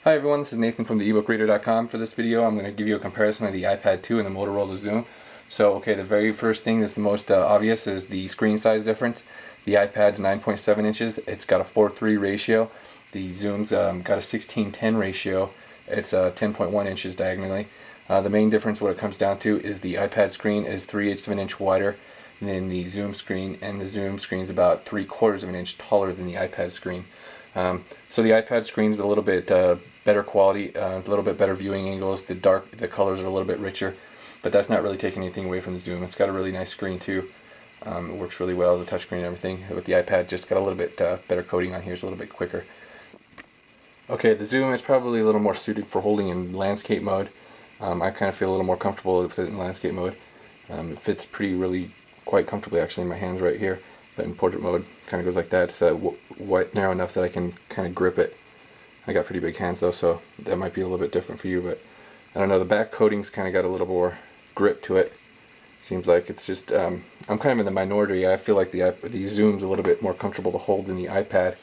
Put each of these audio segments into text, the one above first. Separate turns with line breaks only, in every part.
Hi everyone, this is Nathan from the ebookreader.com. For this video I'm going to give you a comparison of the iPad 2 and the Motorola Xoom. So the very first thing that's the most obvious is the screen size difference. The iPad's 9.7 inches, it's got a 4:3 ratio. The Xoom's got a 16:10 ratio, it's 10.1 inches diagonally. The main difference, what it comes down to, is the iPad screen is 3/8 of an inch wider than the Xoom screen, and the Xoom screen is about 3/4 of an inch taller than the iPad screen. So the iPad screen is a little bit better quality, a little bit better viewing angles. The colors are a little bit richer, but that's not really taking anything away from the Xoom. It's got a really nice screen too. It works really well as a touchscreen and everything. With the iPad, just got a little bit better coating on here. It's a little bit quicker. Okay, the Xoom is probably a little more suited for holding in landscape mode. I kind of feel a little more comfortable with it in landscape mode. It fits really quite comfortably actually in my hands right here. But in portrait mode, kind of goes like that. It's narrow enough that I can kind of grip it. I got pretty big hands though, so that might be a little bit different for you, but I don't know, the back coating's kind of got a little more grip to it. Seems like it's just, I'm kind of in the minority. I feel like the Xoom's a little bit more comfortable to hold than the iPad.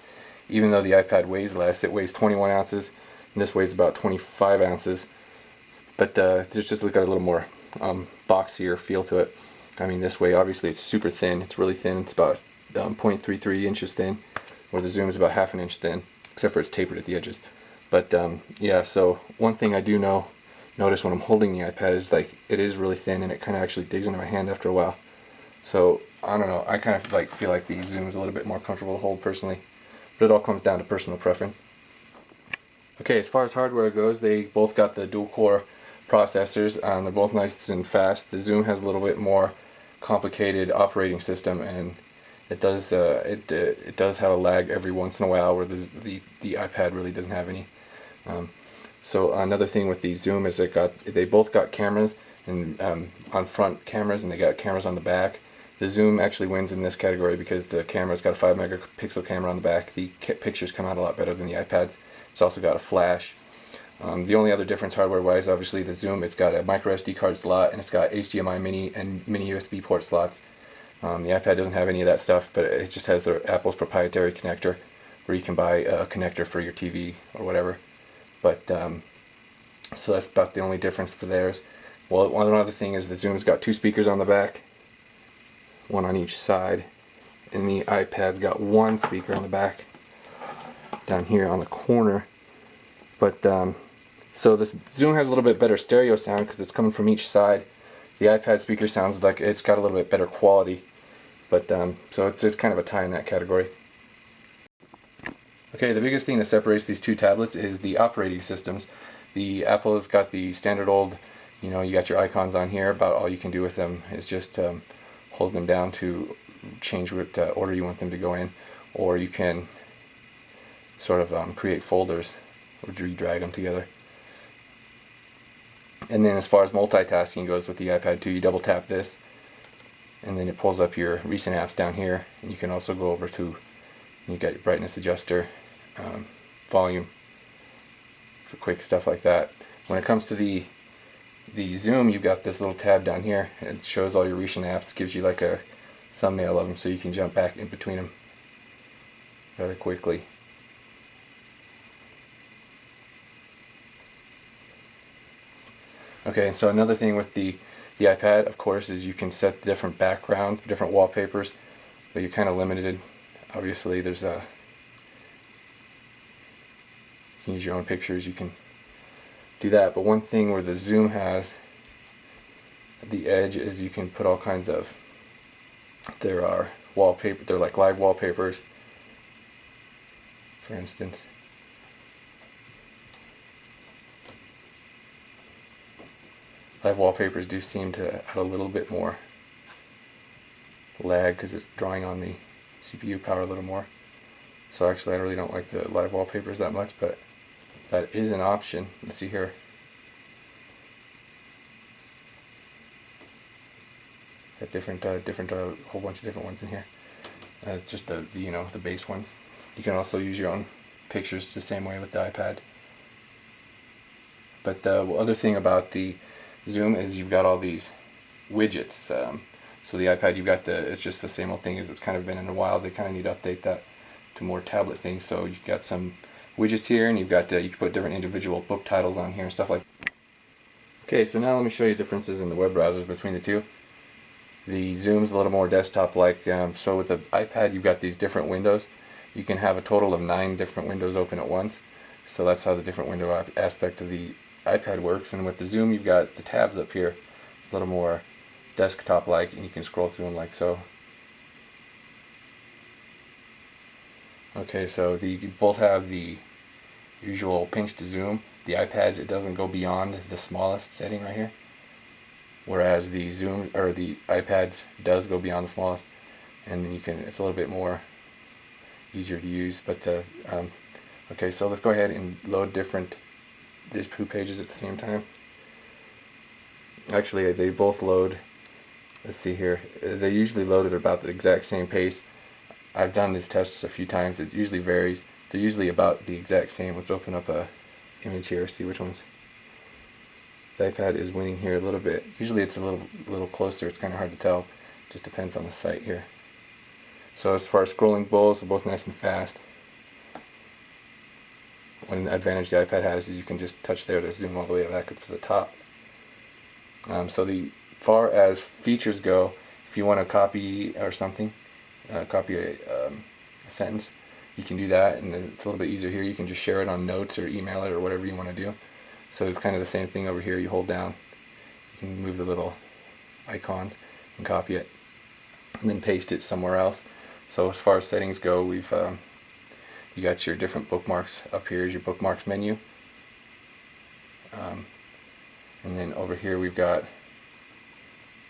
Even though the iPad weighs less, it weighs 21 ounces, and this weighs about 25 ounces. But it's just got a little more boxier feel to it. I mean, this way, obviously, it's super thin. It's really thin. It's about 0.33 inches thin, where the Xoom is about half an inch thin, except for it's tapered at the edges. But yeah, so one thing I do notice when I'm holding the iPad is like it is really thin, and it kind of actually digs into my hand after a while. So I don't know. I kind of feel like the Xoom is a little bit more comfortable to hold personally, but it all comes down to personal preference. Okay, as far as hardware goes, they both got the dual-core processors. They're both nice and fast. The Xoom has a little bit more complicated operating system, and it does have a lag every once in a while, where the iPad really doesn't have any. So another thing with the Xoom is they both got cameras and on front cameras, and they got cameras on the back. The Xoom actually wins in this category because the camera's got a 5 megapixel camera on the back. The pictures come out a lot better than the iPad's. It's also got a flash. The only other difference hardware-wise, obviously, the Xoom, it's got a micro SD card slot, and it's got HDMI mini and mini USB port slots. The iPad doesn't have any of that stuff, but it just has Apple's proprietary connector, where you can buy a connector for your TV or whatever. But so that's about the only difference for theirs. Well, one other thing is the Xoom's got 2 speakers on the back, one on each side, and the iPad's got 1 speaker on the back, down here on the corner. But so this Xoom has a little bit better stereo sound because it's coming from each side. The iPad speaker sounds like it's got a little bit better quality, but so it's kind of a tie in that category. Okay, the biggest thing that separates these two tablets is the operating systems. The Apple has got the standard old, you got your icons on here. About all you can do with them is just hold them down to change what order you want them to go in, or you can sort of create folders or drag them together. And then as far as multitasking goes with the iPad 2, you double tap this, and then it pulls up your recent apps down here, and you can also go over to, you got your brightness adjuster, volume, for quick stuff like that. When it comes to the Xoom, you've got this little tab down here. It shows all your recent apps, gives you like a thumbnail of them, so you can jump back in between them rather quickly. Okay, so another thing with the iPad, of course, is you can set different backgrounds, different wallpapers, but you're kind of limited. Obviously, there's you can use your own pictures, you can do that. But one thing where the Xoom has at the edge is you can put all kinds of, there are wallpaper, they're like live wallpapers, for instance. Live wallpapers do seem to add a little bit more lag because it's drawing on the CPU power a little more. So actually I really don't like the live wallpapers that much, but that is an option. Let's see here. Got different whole bunch of different ones in here. It's just the base ones. You can also use your own pictures the same way with the iPad. But the other thing about the Xoom is you've got all these widgets. So the iPad, it's just the same old thing as it's kind of been in a while. They kind of need to update that to more tablet things. So you've got some widgets here, and you've got you can put different individual book titles on here and stuff like that. Okay, so now let me show you differences in the web browsers between the two. The Xoom's a little more desktop-like, so with the iPad you've got these different windows. You can have a total of 9 different windows open at once, so that's how the different window aspect of the iPad works. And with the Xoom you've got the tabs up here, a little more desktop-like, and you can scroll through them like so. Okay, so you both have the usual pinch to zoom. The iPads, it doesn't go beyond the smallest setting right here, whereas the Xoom or the iPads does go beyond the smallest, and then you can, it's a little bit more easier to use. But okay, so let's go ahead and load these two pages at the same time. Actually, they both load, let's see here, they usually load at about the exact same pace. I've done these tests a few times. It usually varies. They're usually about the exact same. Let's open up a image here, see which ones. The iPad is winning here a little bit. Usually it's a little closer. It's kind of hard to tell. Just depends on the site here. So as far as scrolling both, they're both nice and fast. One advantage the iPad has is you can just touch there to zoom all the way back up to the top. So the far as features go, if you want to copy or something, copy a sentence, you can do that, and then it's a little bit easier here. You can just share it on notes or email it or whatever you want to do. So it's kind of the same thing over here. You hold down, you can move the little icons and copy it, and then paste it somewhere else. So as far as settings go, we've you got your different bookmarks up here is your bookmarks menu, and then over here we've got,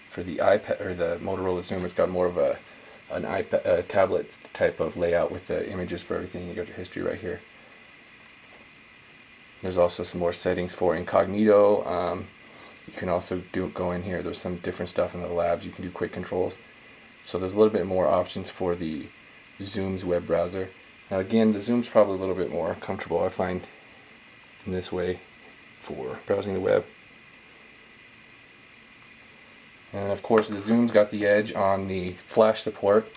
for the iPad or the Motorola Xoom, it's got more of an iPad tablet type of layout with the images for everything. You got your history right here. There's also some more settings for incognito. You can also go in here. There's some different stuff in the labs. You can do quick controls. So there's a little bit more options for the Xoom's web browser. Now again, the Xoom's probably a little bit more comfortable, I find, in this way for browsing the web. And of course the Xoom's got the edge on the flash support.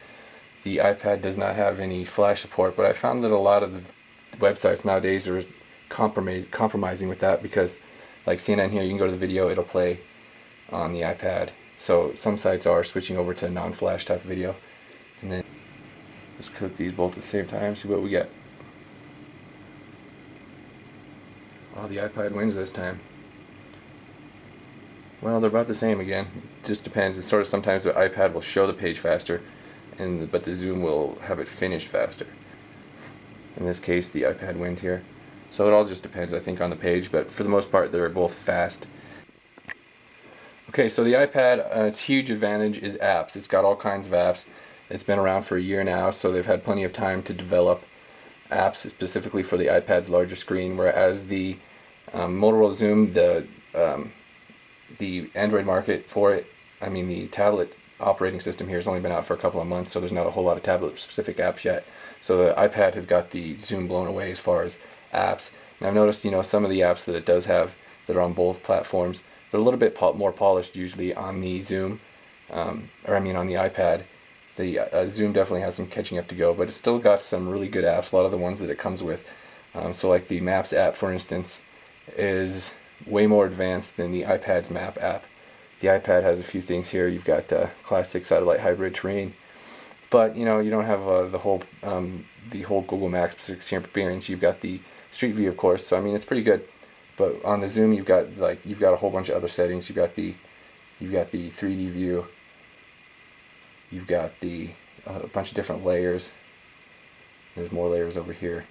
The iPad does not have any flash support, but I found that a lot of the websites nowadays are compromising with that, because like CNN here, you can go to the video, it'll play on the iPad. So some sites are switching over to non-flash type video. And then let's click these both at the same time, see what we get. Oh, the iPad wins this time. Well, they're about the same again. It just depends. It's sort of, sometimes the iPad will show the page faster, but the Xoom will have it finished faster. In this case, the iPad wins here. So it all just depends, I think, on the page, but for the most part, they're both fast. Okay, so the iPad, its huge advantage is apps. It's got all kinds of apps. It's been around for a year now, so they've had plenty of time to develop apps specifically for the iPad's larger screen, whereas the Motorola Xoom, the Android market for it, I mean the tablet operating system here has only been out for a couple of months, so there's not a whole lot of tablet specific apps yet. So the iPad has got the Xoom blown away as far as apps. And I've noticed, some of the apps that it does have that are on both platforms, they're a little bit more polished usually on the Xoom, on the iPad. The Xoom definitely has some catching up to go, but it's still got some really good apps, a lot of the ones that it comes with. So like the Maps app, for instance, is way more advanced than the iPad's map app. The iPad has a few things here. You've got classic satellite hybrid terrain, but you don't have the whole Google Maps experience. You've got the Street View, of course. So I mean, it's pretty good. But on the Xoom, you've got a whole bunch of other settings. You've got the 3D view. You've got a bunch of different layers. There's more layers over here.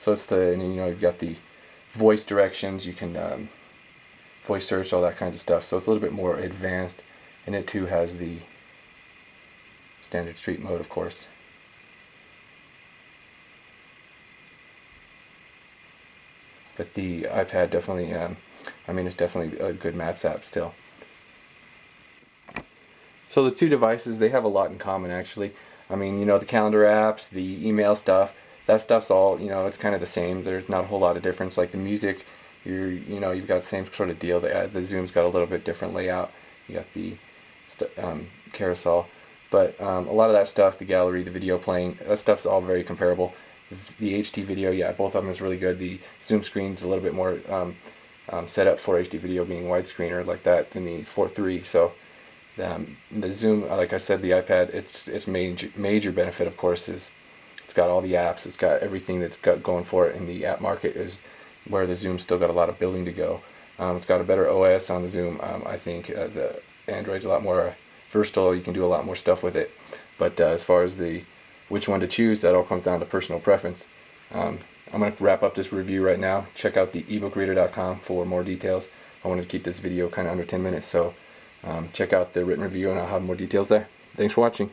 So it's you've got the voice directions. You can voice search, all that kinds of stuff. So it's a little bit more advanced, and it too has the standard street mode, of course. But the iPad definitely, it's definitely a good Maps app still. So the two devices, they have a lot in common actually. The calendar apps, the email stuff, that stuff's all, it's kind of the same. There's not a whole lot of difference. Like the music, you've got the same sort of deal. The Xoom's got a little bit different layout. You got the carousel, but a lot of that stuff, the gallery, the video playing, that stuff's all very comparable. The HD video, yeah, both of them is really good. The Zoom screen's a little bit more set up for HD video, being widescreen or like that, than the 4.3. So the Zoom, like I said, the iPad, its major benefit, of course, is it's got all the apps, it's got everything that's got going for it. In the app market is where the Zoom's still got a lot of building to go. It's got a better OS on the Zoom. I think the Android's a lot more versatile. You can do a lot more stuff with it. But as far as which one to choose, that all comes down to personal preference. I'm going to wrap up this review right now. Check out the ebookreader.com for more details. I wanted to keep this video kind of under 10 minutes, so check out the written review and I'll have more details there. Thanks for watching.